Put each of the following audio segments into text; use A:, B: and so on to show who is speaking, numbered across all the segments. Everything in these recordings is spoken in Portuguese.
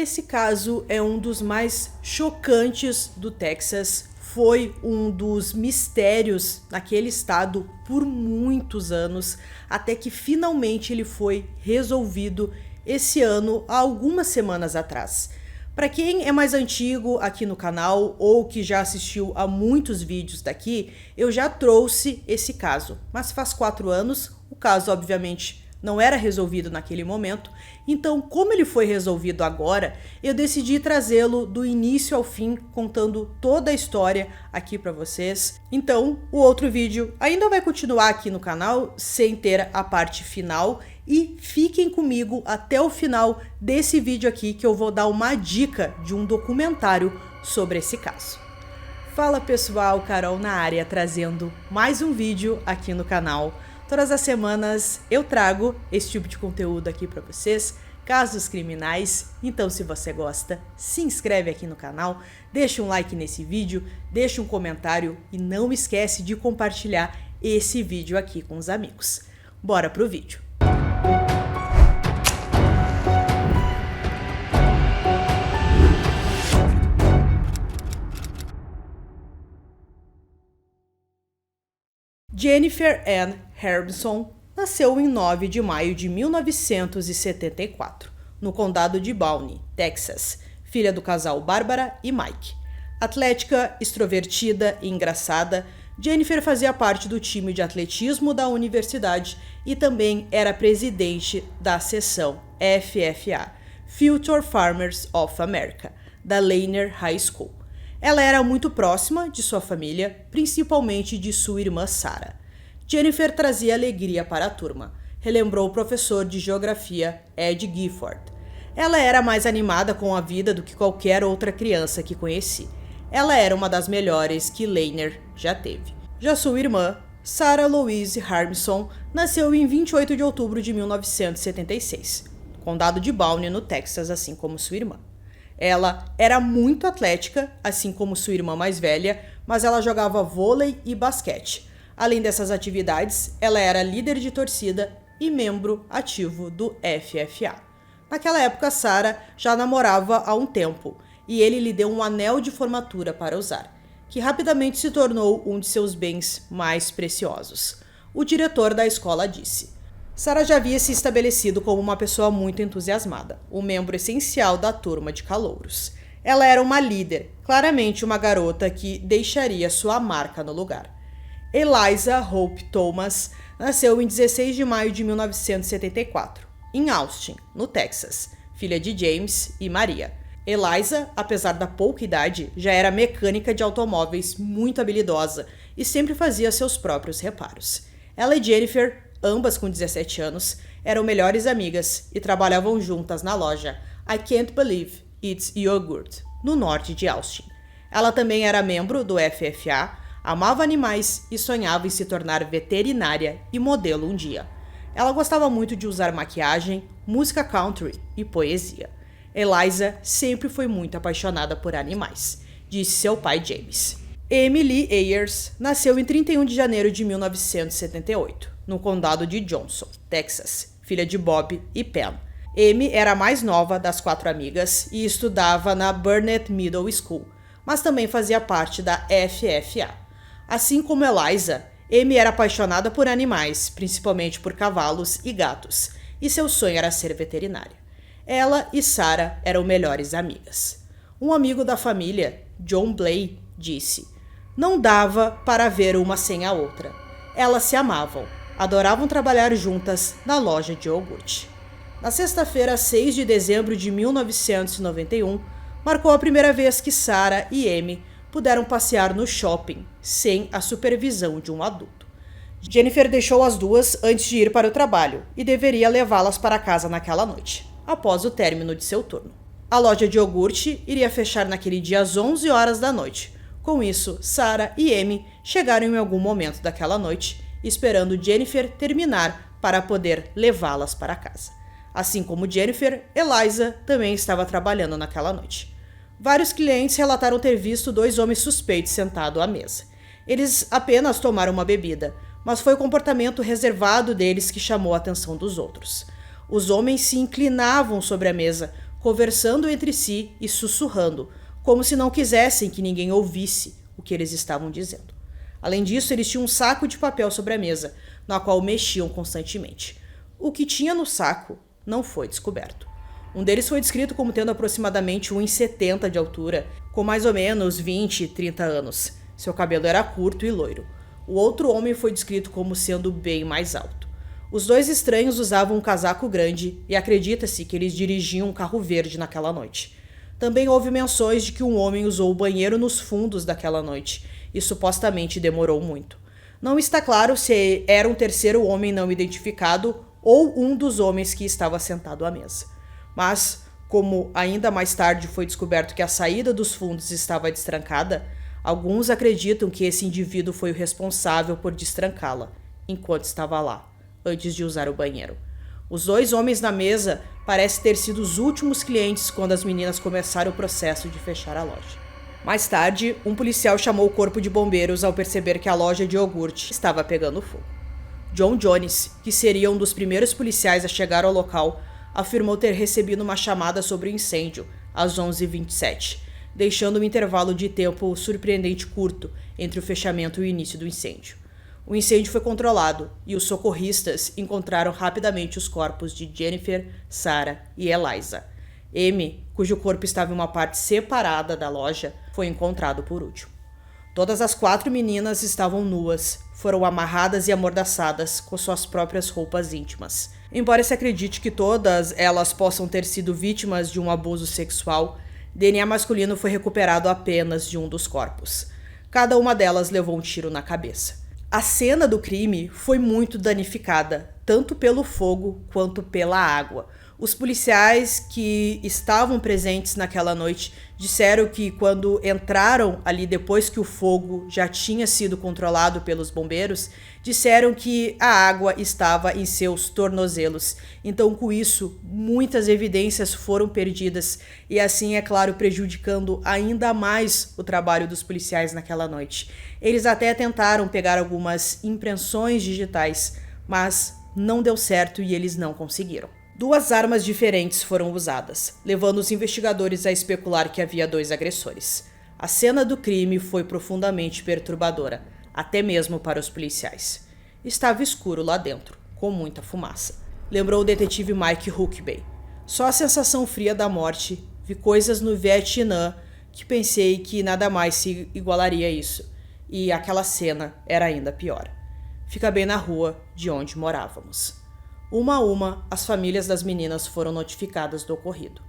A: Esse caso é um dos mais chocantes do Texas, foi um dos mistérios naquele estado por muitos anos, até que finalmente ele foi resolvido esse ano, há algumas semanas atrás. Para quem é mais antigo aqui no canal ou que já assistiu a muitos vídeos daqui, eu já trouxe esse caso, mas faz 4 anos, o caso obviamente não era resolvido naquele momento, então como ele foi resolvido agora, eu decidi trazê-lo do início ao fim, contando toda a história aqui para vocês. Então o outro vídeo ainda vai continuar aqui no canal, sem ter a parte final, e fiquem comigo até o final desse vídeo aqui que eu vou dar uma dica de um documentário sobre esse caso. Fala pessoal, Carol na área, trazendo mais um vídeo aqui no canal. Todas as semanas eu trago esse tipo de conteúdo aqui para vocês, casos criminais. Então se você gosta, se inscreve aqui no canal, deixa um like nesse vídeo, deixa um comentário e não esquece de compartilhar esse vídeo aqui com os amigos. Bora pro vídeo. Jennifer Ann Harbison nasceu em 9 de maio de 1974, no condado de Boone, Texas, filha do casal Barbara e Mike. Atlética, extrovertida e engraçada, Jennifer fazia parte do time de atletismo da universidade e também era presidente da seção FFA, Future Farmers of America, da Lanier High School. Ela era muito próxima de sua família, principalmente de sua irmã Sarah. Jennifer trazia alegria para a turma, relembrou o professor de geografia Ed Gifford. Ela era mais animada com a vida do que qualquer outra criança que conheci. Ela era uma das melhores que Lanier já teve. Já sua irmã, Sarah Louise Harbison, nasceu em 28 de outubro de 1976, no condado de Boone, no Texas, assim como sua irmã. Ela era muito atlética, assim como sua irmã mais velha, mas ela jogava vôlei e basquete. Além dessas atividades, ela era líder de torcida e membro ativo do FFA. Naquela época, Sarah já namorava há um tempo e ele lhe deu um anel de formatura para usar, que rapidamente se tornou um de seus bens mais preciosos. O diretor da escola disse: Sarah já havia se estabelecido como uma pessoa muito entusiasmada, um membro essencial da turma de calouros. Ela era uma líder, claramente uma garota que deixaria sua marca no lugar. Eliza Hope Thomas nasceu em 16 de maio de 1974, em Austin, no Texas, filha de James e Maria. Eliza, apesar da pouca idade, já era mecânica de automóveis muito habilidosa e sempre fazia seus próprios reparos. Ela e Jennifer, ambas com 17 anos, eram melhores amigas e trabalhavam juntas na loja I Can't Believe It's Yogurt, no norte de Austin. Ela também era membro do FFA, amava animais e sonhava em se tornar veterinária e modelo um dia. Ela gostava muito de usar maquiagem, música country e poesia. Eliza sempre foi muito apaixonada por animais, disse seu pai James. Emily Ayers nasceu em 31 de janeiro de 1978, no condado de Johnson, Texas, filha de Bob e Pam. Amy era a mais nova das 4 amigas e estudava na Burnett Middle School, mas também fazia parte da FFA. Assim como Eliza, Amy era apaixonada por animais, principalmente por cavalos e gatos, e seu sonho era ser veterinária. Ela e Sarah eram melhores amigas. Um amigo da família, John Blay, disse: não dava para ver uma sem a outra. Elas se amavam, adoravam trabalhar juntas na loja de iogurte. Na sexta-feira, 6 de dezembro de 1991, marcou a primeira vez que Sarah e Amy puderam passear no shopping, sem a supervisão de um adulto. Jennifer deixou as duas antes de ir para o trabalho e deveria levá-las para casa naquela noite, após o término de seu turno. A loja de iogurte iria fechar naquele dia às 11 horas da noite. Com isso, Sarah e Amy chegaram em algum momento daquela noite, esperando Jennifer terminar para poder levá-las para casa. Assim como Jennifer, Eliza também estava trabalhando naquela noite. Vários clientes relataram ter visto 2 homens suspeitos sentados à mesa. Eles apenas tomaram uma bebida, mas foi o comportamento reservado deles que chamou a atenção dos outros. Os homens se inclinavam sobre a mesa, conversando entre si e sussurrando, como se não quisessem que ninguém ouvisse o que eles estavam dizendo. Além disso, eles tinham um saco de papel sobre a mesa, na qual mexiam constantemente. O que tinha no saco não foi descoberto. Um deles foi descrito como tendo aproximadamente 1,70 m de altura, com mais ou menos 20, 30 anos. Seu cabelo era curto e loiro. O outro homem foi descrito como sendo bem mais alto. Os dois estranhos usavam um casaco grande e acredita-se que eles dirigiam um carro verde naquela noite. Também houve menções de que um homem usou o banheiro nos fundos daquela noite e supostamente demorou muito. Não está claro se era um terceiro homem não identificado ou um dos homens que estava sentado à mesa. Mas, como ainda mais tarde foi descoberto que a saída dos fundos estava destrancada, alguns acreditam que esse indivíduo foi o responsável por destrancá-la enquanto estava lá, antes de usar o banheiro. Os dois homens na mesa parecem ter sido os últimos clientes quando as meninas começaram o processo de fechar a loja. Mais tarde, um policial chamou o corpo de bombeiros ao perceber que a loja de iogurte estava pegando fogo. John Jones, que seria um dos primeiros policiais a chegar ao local, afirmou ter recebido uma chamada sobre o incêndio às 11h27, deixando um intervalo de tempo surpreendente curto entre o fechamento e o início do incêndio. O incêndio foi controlado e os socorristas encontraram rapidamente os corpos de Jennifer, Sarah e Eliza. Amy, cujo corpo estava em uma parte separada da loja, foi encontrado por último. Todas as 4 meninas estavam nuas, foram amarradas e amordaçadas com suas próprias roupas íntimas. Embora se acredite que todas elas possam ter sido vítimas de um abuso sexual, DNA masculino foi recuperado apenas de um dos corpos. Cada uma delas levou um tiro na cabeça. A cena do crime foi muito danificada, tanto pelo fogo quanto pela água. Os policiais que estavam presentes naquela noite disseram que quando entraram ali depois que o fogo já tinha sido controlado pelos bombeiros, disseram que a água estava em seus tornozelos. Então, com isso, muitas evidências foram perdidas e assim, é claro, prejudicando ainda mais o trabalho dos policiais naquela noite. Eles até tentaram pegar algumas impressões digitais, mas não deu certo e eles não conseguiram. 2 armas diferentes foram usadas, levando os investigadores a especular que havia 2 agressores. A cena do crime foi profundamente perturbadora, até mesmo para os policiais. Estava escuro lá dentro, com muita fumaça. Lembrou o detetive Mike Huckabee. Só a sensação fria da morte, vi coisas no Vietnã que pensei que nada mais se igualaria a isso. E aquela cena era ainda pior. Fica bem na rua de onde morávamos. Uma a uma, as famílias das meninas foram notificadas do ocorrido.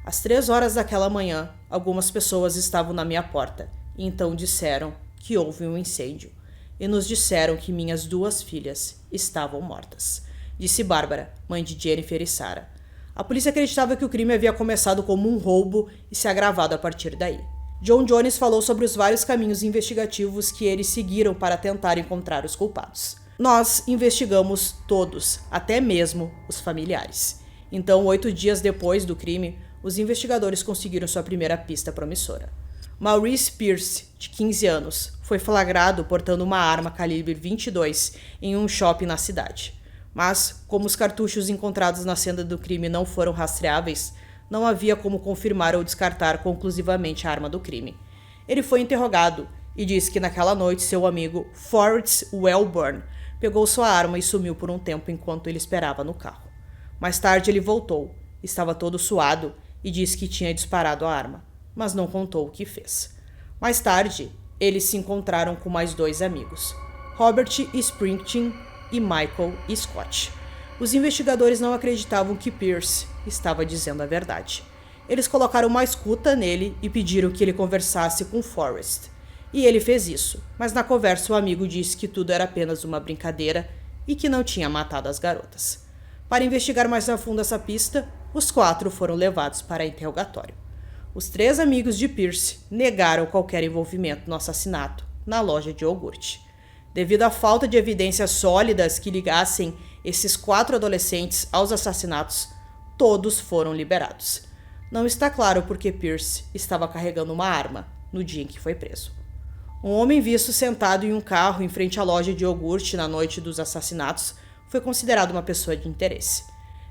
A: Às 3 horas daquela manhã, algumas pessoas estavam na minha porta e então disseram que houve um incêndio e nos disseram que minhas 2 filhas estavam mortas, disse Bárbara, mãe de Jennifer e Sarah. A polícia acreditava que o crime havia começado como um roubo e se agravado a partir daí. John Jones falou sobre os vários caminhos investigativos que eles seguiram para tentar encontrar os culpados. Nós investigamos todos, até mesmo os familiares. Então, 8 dias depois do crime, os investigadores conseguiram sua primeira pista promissora. Maurice Pierce, de 15 anos, foi flagrado portando uma arma calibre 22 em um shopping na cidade. Mas, como os cartuchos encontrados na cena do crime não foram rastreáveis, não havia como confirmar ou descartar conclusivamente a arma do crime. Ele foi interrogado e disse que naquela noite seu amigo Forrest Wellborn pegou sua arma e sumiu por um tempo enquanto ele esperava no carro. Mais tarde ele voltou, estava todo suado e disse que tinha disparado a arma, mas não contou o que fez. Mais tarde, eles se encontraram com mais 2 amigos, Robert Springsteen e Michael Scott. Os investigadores não acreditavam que Pierce estava dizendo a verdade. Eles colocaram uma escuta nele e pediram que ele conversasse com Forrest. E ele fez isso, mas na conversa o amigo disse que tudo era apenas uma brincadeira e que não tinha matado as garotas. Para investigar mais a fundo essa pista, os 4 foram levados para interrogatório. Os 3 amigos de Pierce negaram qualquer envolvimento no assassinato na loja de iogurte. Devido à falta de evidências sólidas que ligassem esses 4 adolescentes aos assassinatos, todos foram liberados. Não está claro por que Pierce estava carregando uma arma no dia em que foi preso. Um homem visto sentado em um carro em frente à loja de iogurte na noite dos assassinatos foi considerado uma pessoa de interesse.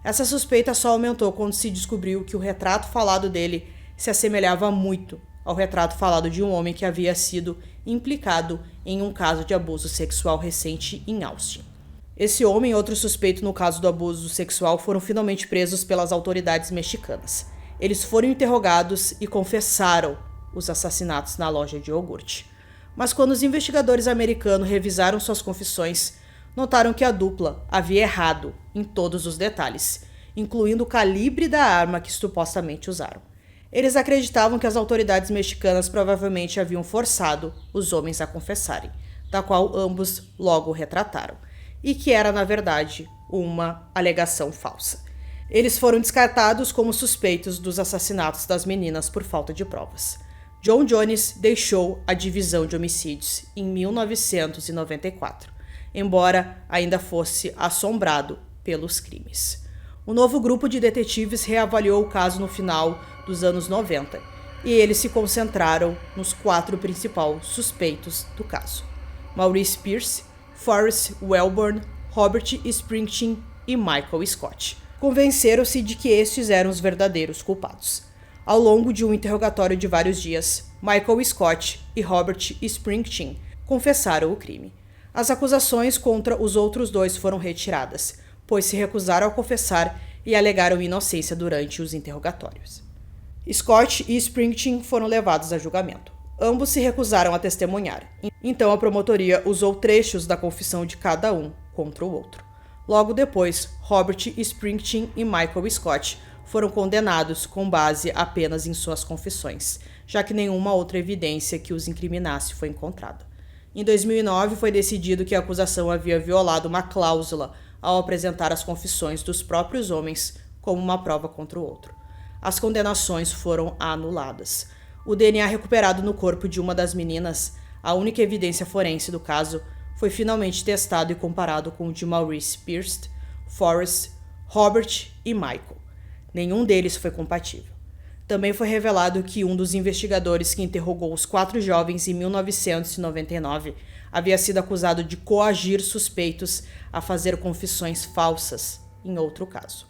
A: Essa suspeita só aumentou quando se descobriu que o retrato falado dele se assemelhava muito ao retrato falado de um homem que havia sido implicado em um caso de abuso sexual recente em Austin. Esse homem e outro suspeito no caso do abuso sexual foram finalmente presos pelas autoridades mexicanas. Eles foram interrogados e confessaram os assassinatos na loja de iogurte. Mas quando os investigadores americanos revisaram suas confissões, notaram que a dupla havia errado em todos os detalhes, incluindo o calibre da arma que supostamente usaram. Eles acreditavam que as autoridades mexicanas provavelmente haviam forçado os homens a confessarem, da qual ambos logo retrataram, e que era, na verdade, uma alegação falsa. Eles foram descartados como suspeitos dos assassinatos das meninas por falta de provas. John Jones deixou a divisão de homicídios em 1994, embora ainda fosse assombrado pelos crimes. O novo grupo de detetives reavaliou o caso no final dos anos 90 e eles se concentraram nos 4 principais suspeitos do caso: Maurice Pierce, Forrest Wellborn, Robert Springsteen e Michael Scott. Convenceram-se de que estes eram os verdadeiros culpados. Ao longo de um interrogatório de vários dias, Michael Scott e Robert Springsteen confessaram o crime. As acusações contra os outros 2 foram retiradas, pois se recusaram a confessar e alegaram inocência durante os interrogatórios. Scott e Springsteen foram levados a julgamento. Ambos se recusaram a testemunhar, então a promotoria usou trechos da confissão de cada um contra o outro. Logo depois, Robert Springsteen e Michael Scott foram condenados com base apenas em suas confissões, já que nenhuma outra evidência que os incriminasse foi encontrada. Em 2009, foi decidido que a acusação havia violado uma cláusula ao apresentar as confissões dos próprios homens como uma prova contra o outro. As condenações foram anuladas. O DNA recuperado no corpo de uma das meninas, a única evidência forense do caso, foi finalmente testado e comparado com o de Maurice Pierce, Forrest, Robert e Michael. Nenhum deles foi compatível. Também foi revelado que um dos investigadores que interrogou os 4 jovens em 1999 havia sido acusado de coagir suspeitos a fazer confissões falsas em outro caso.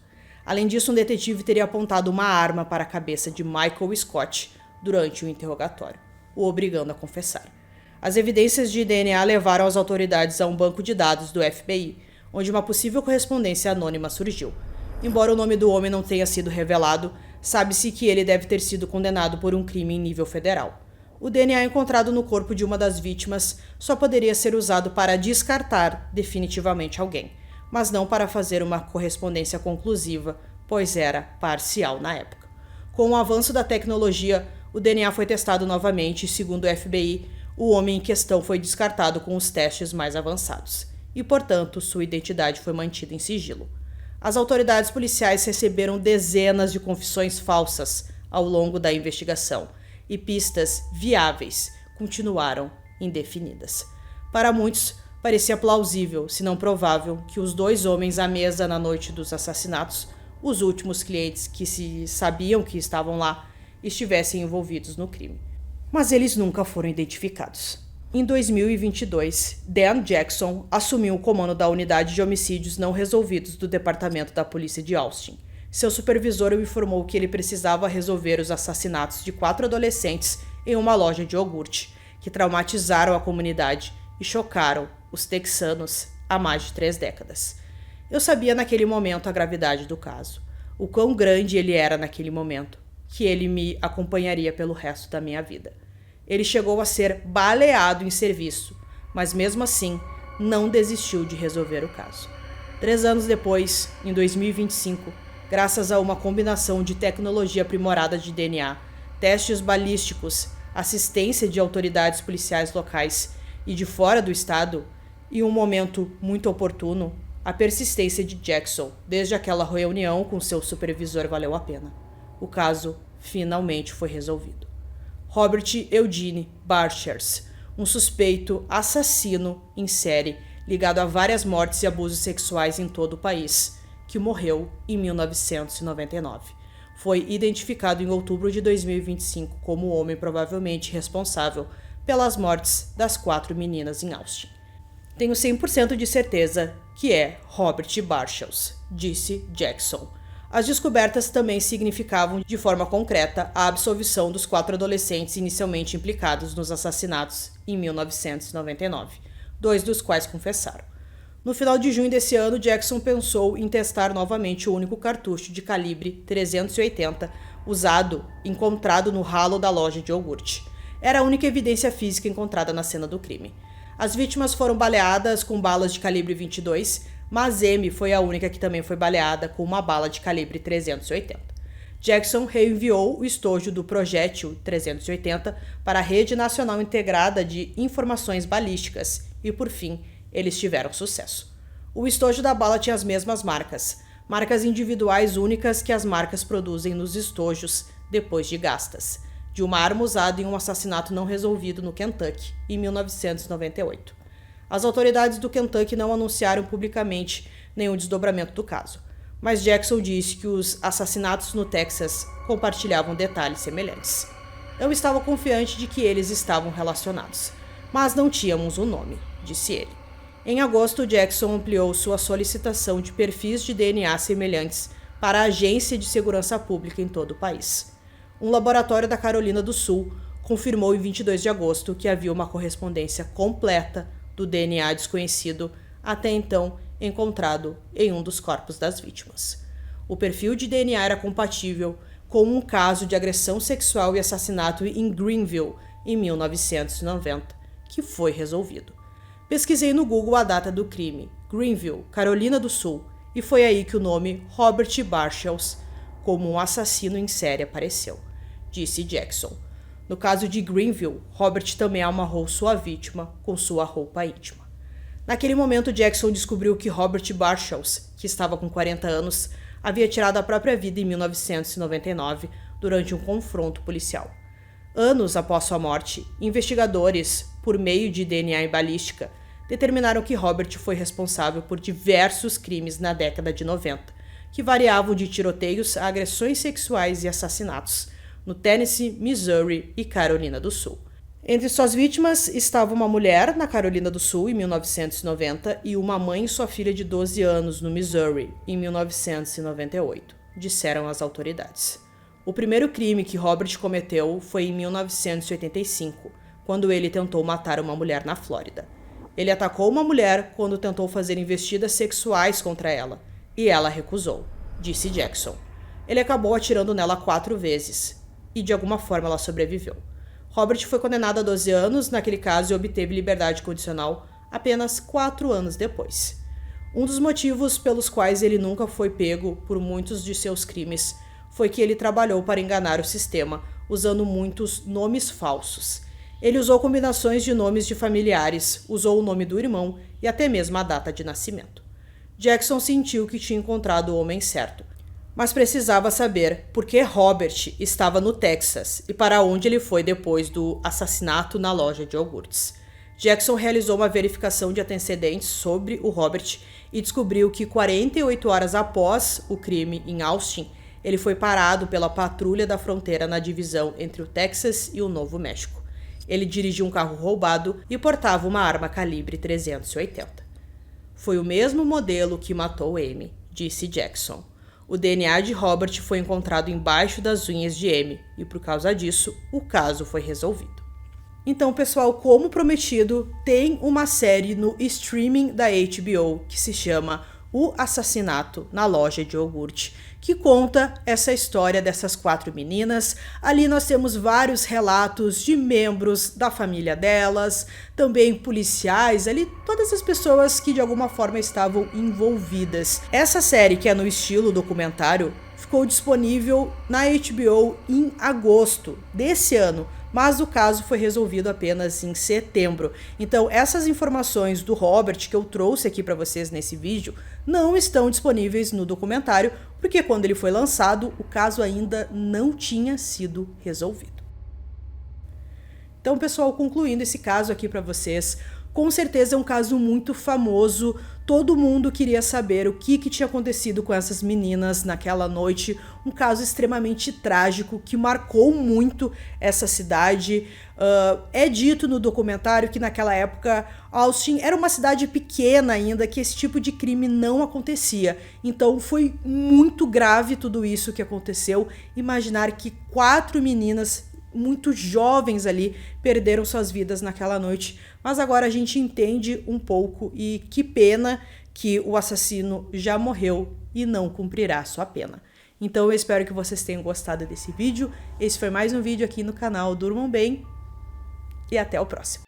A: Além disso, um detetive teria apontado uma arma para a cabeça de Michael Scott durante o interrogatório, o obrigando a confessar. As evidências de DNA levaram as autoridades a um banco de dados do FBI, onde uma possível correspondência anônima surgiu. Embora o nome do homem não tenha sido revelado, sabe-se que ele deve ter sido condenado por um crime em nível federal. O DNA encontrado no corpo de uma das vítimas só poderia ser usado para descartar definitivamente alguém, mas não para fazer uma correspondência conclusiva, pois era parcial na época. Com o avanço da tecnologia, o DNA foi testado novamente e, segundo o FBI, o homem em questão foi descartado com os testes mais avançados, e, portanto, sua identidade foi mantida em sigilo. As autoridades policiais receberam dezenas de confissões falsas ao longo da investigação, e pistas viáveis continuaram indefinidas. Para muitos, parecia plausível, se não provável, que os 2 homens à mesa na noite dos assassinatos, os últimos clientes que se sabiam que estavam lá, estivessem envolvidos no crime. Mas eles nunca foram identificados. Em 2022, Dan Jackson assumiu o comando da unidade de homicídios não resolvidos do Departamento da Polícia de Austin. Seu supervisor o informou que ele precisava resolver os assassinatos de 4 adolescentes em uma loja de iogurte, que traumatizaram a comunidade e chocaram os texanos há mais de 3 décadas. Eu sabia naquele momento a gravidade do caso, o quão grande ele era naquele momento, que ele me acompanharia pelo resto da minha vida. Ele chegou a ser baleado em serviço, mas mesmo assim não desistiu de resolver o caso. 3 anos depois, em 2025, graças a uma combinação de tecnologia aprimorada de DNA, testes balísticos, assistência de autoridades policiais locais e de fora do estado, e um momento muito oportuno, a persistência de Jackson desde aquela reunião com seu supervisor valeu a pena. O caso finalmente foi resolvido. Robert Eugene Barchers, um suspeito assassino em série ligado a várias mortes e abusos sexuais em todo o país, que morreu em 1999. Foi identificado em outubro de 2025 como o homem provavelmente responsável pelas mortes das 4 meninas em Austin. Tenho 100% de certeza que é Robert Barshaws, disse Jackson. As descobertas também significavam de forma concreta a absolvição dos 4 adolescentes inicialmente implicados nos assassinatos em 1999, 2 dos quais confessaram. No final de junho desse ano, Jackson pensou em testar novamente o único cartucho de calibre 380 encontrado no ralo da loja de iogurte. Era a única evidência física encontrada na cena do crime. As vítimas foram baleadas com balas de calibre 22, mas Amy foi a única que também foi baleada com uma bala de calibre 380. Jackson reenviou o estojo do projétil 380 para a Rede Nacional Integrada de Informações Balísticas e, por fim, eles tiveram sucesso. O estojo da bala tinha as mesmas marcas individuais únicas que as marcas produzem nos estojos depois de gastas, de uma arma usada em um assassinato não resolvido no Kentucky, em 1998. As autoridades do Kentucky não anunciaram publicamente nenhum desdobramento do caso, mas Jackson disse que os assassinatos no Texas compartilhavam detalhes semelhantes. Eu estava confiante de que eles estavam relacionados, mas não tínhamos um nome, disse ele. Em agosto, Jackson ampliou sua solicitação de perfis de DNA semelhantes para a Agência de Segurança Pública em todo o país. Um laboratório da Carolina do Sul confirmou em 22 de agosto que havia uma correspondência completa do DNA desconhecido até então encontrado em um dos corpos das vítimas. O perfil de DNA era compatível com um caso de agressão sexual e assassinato em Greenville, em 1990, que foi resolvido. Pesquisei no Google a data do crime, Greenville, Carolina do Sul, e foi aí que o nome Robert Barshaws como um assassino em série apareceu, disse Jackson. No caso de Greenville, Robert também amarrou sua vítima com sua roupa íntima. Naquele momento, Jackson descobriu que Robert Barshaws, que estava com 40 anos, havia tirado a própria vida em 1999 durante um confronto policial. Anos após sua morte, investigadores, por meio de DNA e balística, determinaram que Robert foi responsável por diversos crimes na década de 90, que variavam de tiroteios a agressões sexuais e assassinatos, no Tennessee, Missouri e Carolina do Sul. Entre suas vítimas estava uma mulher na Carolina do Sul, em 1990, e uma mãe e sua filha de 12 anos no Missouri, em 1998, disseram as autoridades. O primeiro crime que Robert cometeu foi em 1985, quando ele tentou matar uma mulher na Flórida. Ele atacou uma mulher quando tentou fazer investidas sexuais contra ela, e ela recusou, disse Jackson. Ele acabou atirando nela 4 vezes, e de alguma forma ela sobreviveu. Robert foi condenado a 12 anos naquele caso e obteve liberdade condicional apenas 4 anos depois. Um dos motivos pelos quais ele nunca foi pego por muitos de seus crimes foi que ele trabalhou para enganar o sistema, usando muitos nomes falsos. Ele usou combinações de nomes de familiares, usou o nome do irmão e até mesmo a data de nascimento. Jackson sentiu que tinha encontrado o homem certo, mas precisava saber por que Robert estava no Texas e para onde ele foi depois do assassinato na loja de iogurtes. Jackson realizou uma verificação de antecedentes sobre o Robert e descobriu que 48 horas após o crime em Austin, ele foi parado pela patrulha da fronteira na divisão entre o Texas e o Novo México. Ele dirigia um carro roubado e portava uma arma calibre 380. Foi o mesmo modelo que matou Amy, disse Jackson. O DNA de Robert foi encontrado embaixo das unhas de Amy e, por causa disso, o caso foi resolvido. Então, pessoal, como prometido, tem uma série no streaming da HBO que se chama O Assassinato na Loja de Iogurte, que conta essa história dessas 4 meninas. Ali nós temos vários relatos de membros da família delas, também policiais, ali todas as pessoas que de alguma forma estavam envolvidas. Essa série, que é no estilo documentário, ficou disponível na HBO em agosto desse ano, mas o caso foi resolvido apenas em setembro. Então, essas informações do Robert que eu trouxe aqui para vocês nesse vídeo não estão disponíveis no documentário, porque quando ele foi lançado, o caso ainda não tinha sido resolvido. Então, pessoal, concluindo esse caso aqui para vocês, Com certeza é um caso muito famoso, todo mundo queria saber o que tinha acontecido com essas meninas naquela noite, um caso extremamente trágico que marcou muito essa cidade. É dito no documentário que naquela época Austin era uma cidade pequena ainda, que esse tipo de crime não acontecia. Então foi muito grave tudo isso que aconteceu. Imaginar que 4 meninas muito jovens ali perderam suas vidas naquela noite, mas agora a gente entende um pouco e que pena que o assassino já morreu e não cumprirá sua pena. Então eu espero que vocês tenham gostado desse vídeo. Esse foi mais um vídeo aqui no canal Durmam Bem e até o próximo.